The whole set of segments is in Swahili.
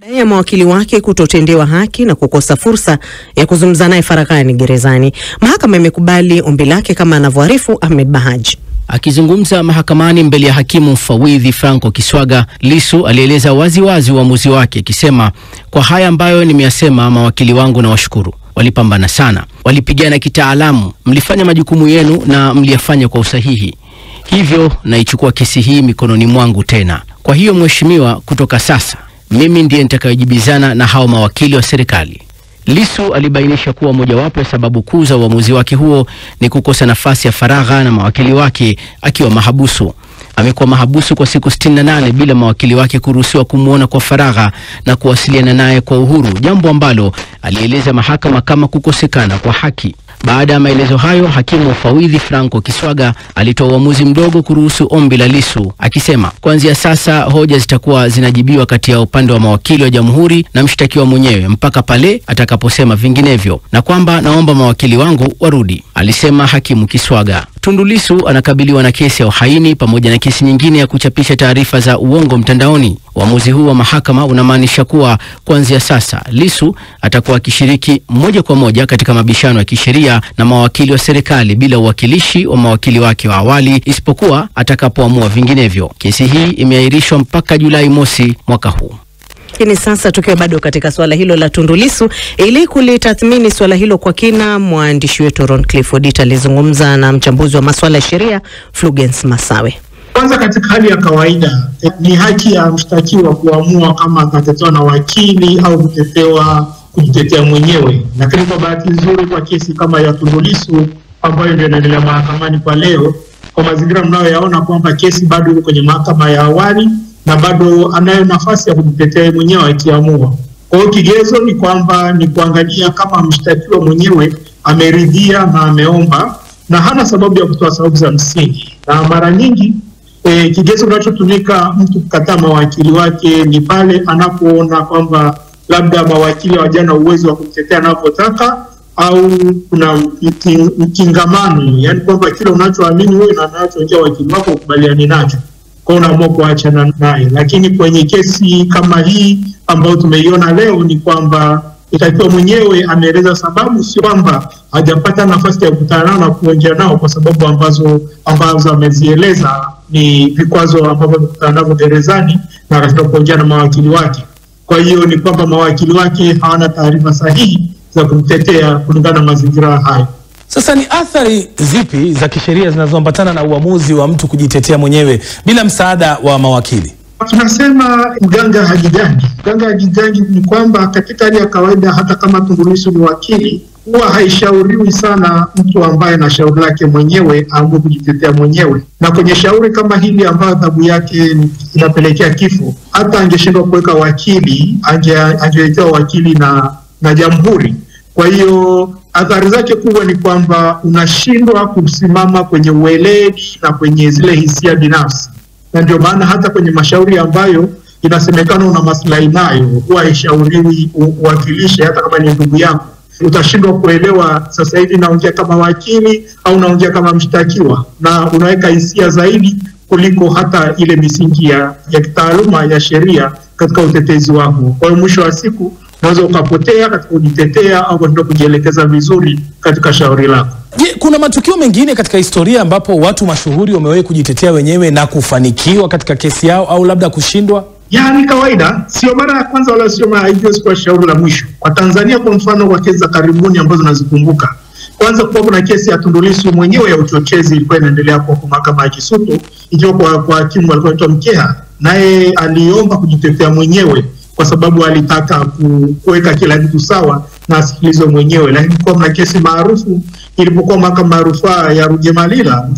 Madai ya mawakili wake kutotendewa haki na kukosa fursa ya kuzungumza naye faraghani gerezani. Mahakama imekubali ombi lake kama anavyoarifu Ahmed Bahaji. Akizungumza mahakamani mbele ya hakimu mfawidhi Franco Kiswaga, Lissu alieleza wazi uamuzi wake akisema, kwa haya ambayo nimeyasema mawakili wangu na washukuru. Walipambana sana, walipigana kitaalamu, mlifanya majukumu yenu na mliyafanya kwa usahihi. Hivyo naichukua kesi hii mikononi mwangu tena. Kwa hiyo mheshimiwa, kutoka sasa mimi ndiye nitakayejibizana na hao mawakili wa serikali. Lissu alibainisha kuwa mojawapo ya sababu kuu za uamuzi wake huo ni kukosa nafasi ya faragha na mawakili wake akiwa mahabusu. Amekuwa mahabusu kwa siku 68 bila mawakili wake kuruhusiwa kumuona kwa faragha na kuwasiliana naye kwa uhuru, jambo ambalo alieleza mahakama kama kukosekana kwa haki. Baada ya maelezo hayo, hakimu mfawidhi Franco Kiswaga alitoa uamuzi mdogo kuruhusu ombi la Lissu, akisema kuanzia sasa hoja zitakuwa zinajibiwa kati ya upande wa mawakili wa jamhuri na mshtakiwa mwenyewe mpaka pale atakaposema vinginevyo, na kwamba naomba mawakili wangu warudi, alisema hakimu Kiswaga. Tundu Lissu anakabiliwa na kesi ya uhaini pamoja na kesi nyingine ya kuchapisha taarifa za uongo mtandaoni. Uamuzi huu wa mahakama unamaanisha kuwa kuanzia sasa Lissu atakuwa akishiriki moja kwa moja katika mabishano ya kisheria na mawakili wa serikali bila uwakilishi wa mawakili wake wa awali, isipokuwa atakapoamua vinginevyo. Kesi hii imeahirishwa mpaka Julai mosi mwaka huu. Lakini sasa tukiwa bado katika swala hilo la Tundu Lissu, ili kulitathmini swala hilo kwa kina, mwandishi wetu Ron Clifford alizungumza na mchambuzi wa masuala ya sheria Fulgence Masawe. Kwanza, katika hali ya kawaida ni haki ya mshtakiwa kuamua kama atatetewa na wakili au kujitetea mwenyewe. Lakini kwa bahati nzuri, kwa kesi kama ya Tundu Lissu ambayo ndio inaendelea mahakamani kwa leo, kwa mazingira mnayoyaona kwamba kesi bado iko kwenye mahakama ya awali na bado anayo nafasi ya kujitetea mwenyewe akiamua. Kwa hiyo kigezo ni kwamba ni kuangalia kama mshtakiwa mwenyewe ameridhia na ameomba na hana sababu ya kutoa sababu za msingi. Na mara nyingi kigezo kinachotumika mtu kukataa mawakili wake ni pale anapoona kwamba labda mawakili hawajana uwezo wa kumtetea anapotaka, au kuna mkingamano, yani kwamba kile unachoamini wewe na anachoongea wakili wako ukubaliani nacho, kwa unaamua kuachana naye. Lakini kwenye kesi kama hii ambayo tumeiona leo ni kwamba itakiwa mwenyewe ameeleza sababu, sio kwamba hajapata nafasi ya kukutana nao na kuongea nao, kwa sababu ambazo amezieleza ni vikwazo ambavyo amekutana navyo gerezani na katika kuongea na mawakili wake. Kwa hiyo ni kwamba mawakili wake hawana taarifa sahihi za kumtetea kulingana na mazingira hayo. Sasa ni athari zipi za kisheria zinazoambatana na uamuzi wa mtu kujitetea mwenyewe bila msaada wa mawakili? Tunasema mganga hajigangi. Mganga hajigangi ni kwamba katika hali ya kawaida, hata kama Tundu Lissu ni wakili, huwa haishauriwi sana mtu ambaye na shauri lake mwenyewe aamue kujitetea mwenyewe. Na kwenye shauri kama hili ambayo adhabu yake inapelekea kifo, hata angeshindwa kuweka wakili, angewekewa wakili na jamhuri. Kwa hiyo athari zake kubwa ni kwamba unashindwa kusimama kwenye ueledi na kwenye zile hisia binafsi. Na ndio maana hata kwenye mashauri ambayo inasemekana una maslahi nayo, huwa haishauriwi uwakilishe hata kama ni ndugu yako. Utashindwa kuelewa sasa hivi naongea kama wakili au naongea kama mshtakiwa, na unaweka hisia zaidi kuliko hata ile misingi ya kitaaluma ya sheria katika utetezi wako. Kwa hiyo mwisho wa siku unaweza ukapotea katika kujitetea au katika kujielekeza vizuri katika shauri lako. Je, kuna matukio mengine katika historia ambapo watu mashuhuri wamewahi kujitetea wenyewe na kufanikiwa katika kesi yao au labda kushindwa? Ni kawaida, sio mara ya kwanza wala sio mara hivyo, kwa shauri la mwisho. Kwa Tanzania kwa mfano, kwa kesi za karibuni ambazo nazikumbuka, kwanza kuna kesi ya Tundu Lissu mwenyewe ya uchochezi ilikuwa inaendelea kwa mahakama ya Kisutu, ikiwa kwa hakimu alikuwa anaitwa Mkeha, naye aliomba kujitetea mwenyewe kwa sababu alitaka kuweka kila kitu sawa na asikilizwe mwenyewe. Lakini kwa mna kesi maarufu ilipokuwa mahakama ya rufaa ya Rugemalila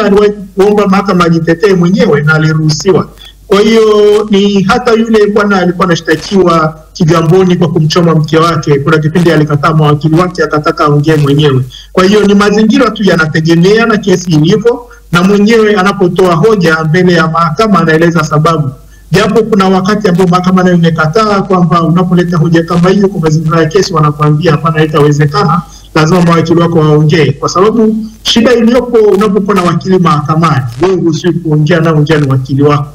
aliwahi kuomba mahakama ajitetee mwenyewe na aliruhusiwa. Kwa hiyo ni hata yule bwana alikuwa anashtakiwa Kigamboni kwa kumchoma mke wake, kuna kipindi alikataa mawakili wake akataka aongee mwenyewe. Kwa hiyo ni mazingira tu yanategemea na kesi ilivyo, na mwenyewe anapotoa hoja mbele ya mahakama anaeleza sababu. Japo kuna wakati ambao mahakama nayo imekataa kwamba unapoleta hoja kama hiyo kwa mazingira ya kesi wanakuambia hapana, haitawezekana, lazima mawakili wako waongee, kwa sababu shida iliyopo unapokuwa na wakili mahakamani, wewe usiwe kuongea na ongea na wakili wako.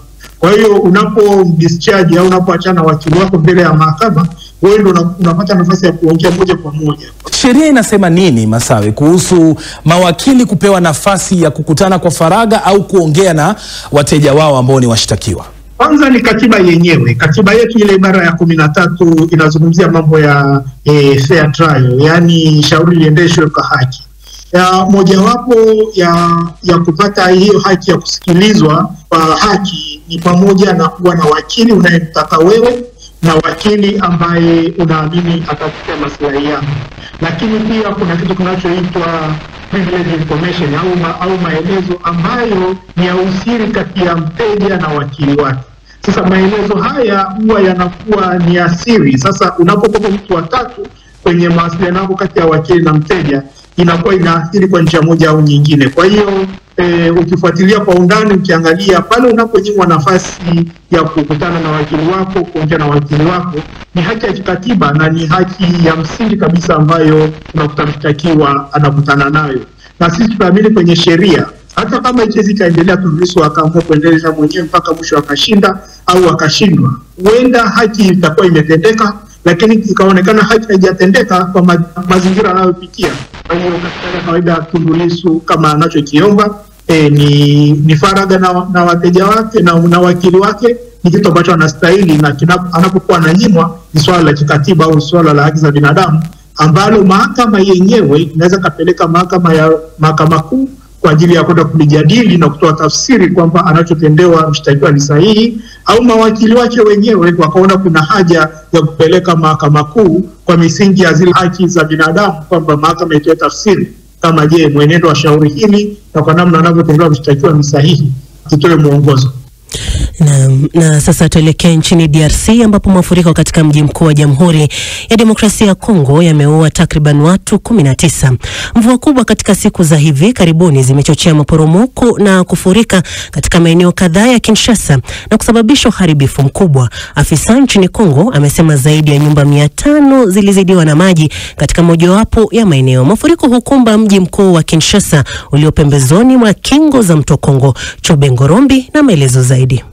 Kwa hiyo unapo-discharge au unapoachana wakili wako mbele ya mahakama, wewe ndio unapata nafasi ya kuongea moja kwa moja. Sheria inasema nini, Masawe, kuhusu mawakili kupewa nafasi ya kukutana kwa faragha au kuongea na wateja wao ambao ni washtakiwa? Kwanza ni katiba yenyewe. Katiba yetu ile ibara ya 13 inazungumzia mambo ya fair trial, yani shauri liendeshwe kwa haki. Mojawapo ya kupata hiyo haki ya kusikilizwa kwa haki ni pamoja na kuwa na wakili unayemtaka wewe na wakili ambaye unaamini atatetea maslahi yako. Lakini pia kuna kitu kinachoitwa privilege information au maelezo ambayo ni ya usiri kati ya mteja na wakili wake. Sasa maelezo haya huwa yanakuwa ni asiri. Sasa unapokuwa mtu wa tatu kwenye mawasiliano yako kati ya wakili na mteja, inakuwa inaathiri kwa njia moja au nyingine. Kwa hiyo ukifuatilia kwa undani, ukiangalia pale unaponyimwa nafasi ya kukutana na wakili wako, kuongea na wakili wako, ni haki ya kikatiba na ni haki ya msingi kabisa ambayo unakuta mshtakiwa anakutana nayo. Na sisi tunaamini kwenye sheria, hata kama kesi ikaendelea, Tundulisu akaamua kuendeleza mwenyewe mpaka mwisho akashinda au akashindwa, huenda haki itakuwa imetendeka, lakini ikaonekana haki haijatendeka kwa mazingira anayopitia. Kwa hiyo katika kawaida Tundulisu kama anachokiomba ni faragha na wateja wake na wakili wake, ni kitu ambacho anastahili, na anapokuwa ananyimwa ni swala la kikatiba au swala la haki za binadamu ambalo mahakama yenyewe inaweza kapeleka mahakama kuu kwa ajili ya kwenda kulijadili na kutoa tafsiri kwamba anachotendewa mshtakiwa ni sahihi, au mawakili wake wenyewe wakaona kuna haja ya kupeleka mahakama kuu kwa misingi ya zile haki za binadamu, kwamba mahakama itoe tafsiri kama je, mwenendo wa shauri hili na kwa namna anavyotendewa mshtakiwa ni sahihi, itoe mwongozo. Na sasa tuelekee nchini DRC ambapo mafuriko katika mji mkuu wa Jamhuri ya Demokrasia ya Kongo yameua takriban watu 19. Mvua kubwa katika siku za hivi karibuni zimechochea maporomoko na kufurika katika maeneo kadhaa ya Kinshasa na kusababisha uharibifu mkubwa. Afisa nchini Kongo amesema zaidi ya nyumba 500 zilizidiwa na maji katika mojawapo ya maeneo. Mafuriko hukumba mji mkuu wa Kinshasa ulio pembezoni mwa kingo za mto Kongo. Chobe Ngorombi na maelezo zaidi.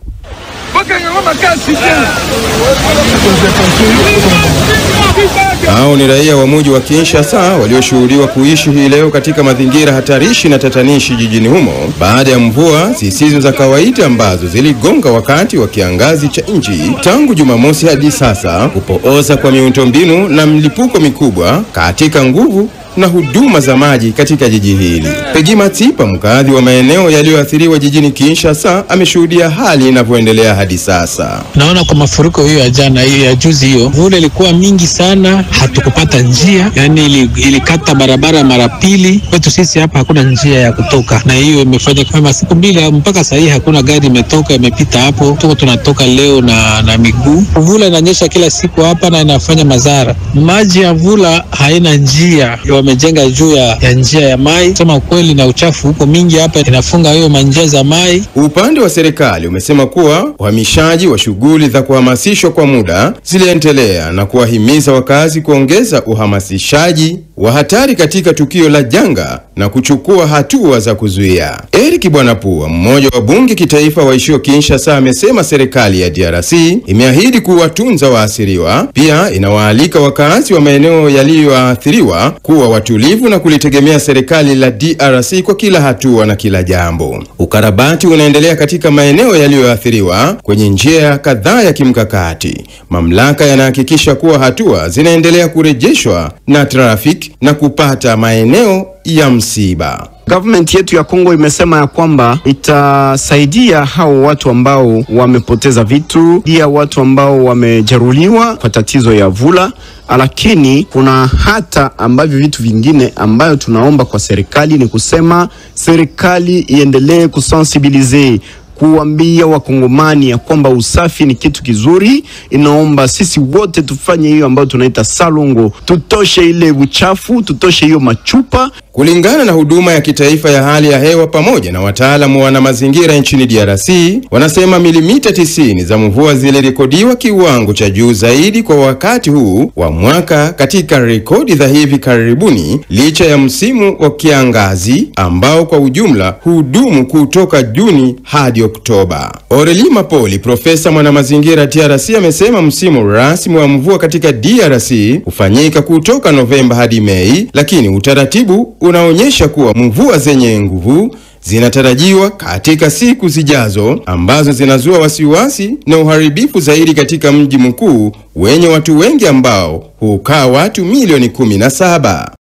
Hao ni raia wa mji wa Kinshasa walioshuhudiwa kuishi hii leo katika mazingira hatarishi na tatanishi jijini humo baada ya mvua zisizo za kawaida ambazo ziligonga wakati wa kiangazi cha nchi tangu Jumamosi hadi sasa, kupooza kwa miundombinu na mlipuko mikubwa katika nguvu na huduma za maji katika jiji hili. Pegi Matipa, mkazi wa maeneo yaliyoathiriwa jijini Kinshasa, ameshuhudia hali inavyoendelea hadi sasa. Naona kwa mafuriko hiyo ya jana, hiyo ya juzi, hiyo mvua ilikuwa mingi sana, hatukupata njia, yani ilikata barabara mara pili. Kwetu sisi hapa hakuna njia ya kutoka, na hiyo imefanya kama siku mbili mpaka sasa hivi hakuna gari imetoka imepita hapo. Tuko tunatoka leo na miguu. Mvua inanyesha kila siku hapa na inafanya madhara. Maji ya mvua haina njia, wamejenga juu ya njia ya mai. Sema ukweli, na uchafu huko mingi hapa inafunga hiyo manjia za mai. Upande wa serikali umesema kuwa uhamishaji wa shughuli za kuhamasishwa kwa muda ziliendelea na kuwahimiza wakazi kuongeza uhamasishaji wa hatari katika tukio la janga na kuchukua hatua za kuzuia. Eric Bwanapua, mmoja wa bunge kitaifa waishio Kinshasa, amesema serikali ya DRC imeahidi kuwatunza waathiriwa. Pia inawaalika wakazi wa maeneo yaliyoathiriwa kuwa watulivu na kulitegemea serikali la DRC kwa kila hatua na kila jambo. Ukarabati unaendelea katika maeneo yaliyoathiriwa kwenye njia kadhaa ya kimkakati. Mamlaka yanahakikisha kuwa hatua zinaendelea kurejeshwa na trafiki na kupata maeneo ya msiba. Government yetu ya Kongo imesema ya kwamba itasaidia hao watu ambao wamepoteza vitu, pia watu ambao wamejeruhiwa kwa tatizo ya vula, lakini kuna hata ambavyo vitu vingine ambayo tunaomba kwa serikali ni kusema serikali iendelee kusensibilize, kuambia wakongomani ya kwamba usafi ni kitu kizuri. Inaomba sisi wote tufanye hiyo ambayo tunaita salongo, tutoshe ile uchafu, tutoshe hiyo machupa. Kulingana na huduma ya kitaifa ya hali ya hewa pamoja na wataalamu wana mazingira nchini DRC, wanasema milimita 90 za mvua zilirekodiwa, kiwango cha juu zaidi kwa wakati huu wa mwaka katika rekodi za hivi karibuni, licha ya msimu wa kiangazi ambao kwa ujumla hudumu kutoka Juni hadi Oktoba. Aurelie Mapoli, profesa mwanamazingira TRC, amesema msimu rasmi wa mvua katika DRC hufanyika kutoka Novemba hadi Mei, lakini utaratibu unaonyesha kuwa mvua zenye nguvu zinatarajiwa katika siku zijazo ambazo zinazua wasiwasi na uharibifu zaidi katika mji mkuu wenye watu wengi ambao hukaa watu milioni 17.